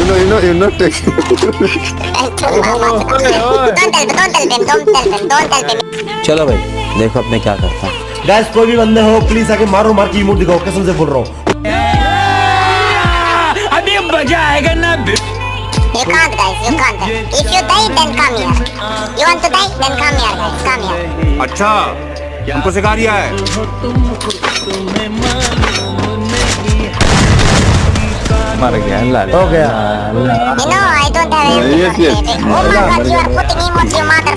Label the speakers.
Speaker 1: You know take.
Speaker 2: Don't tell them.
Speaker 3: चलो भाई देखो अब मैं क्या करता हूँ।
Speaker 4: गाइस कोई भी बंदे हो प्लीज आके मारो मार की इमोट दिखाओ, कसम से बोल रहा हूँ।
Speaker 5: अभी मजा आएगा ना।
Speaker 2: You can't, guys. You can't. If you die, then come here. You want to die? Then come here, guys. Come here.
Speaker 6: अच्छा हमको सिखा रिया है।
Speaker 3: मर गया लाल।
Speaker 4: हो गया।
Speaker 2: You know, I don't have
Speaker 1: Yes, yes.
Speaker 2: Oh my God, you are putting emotes, you mother.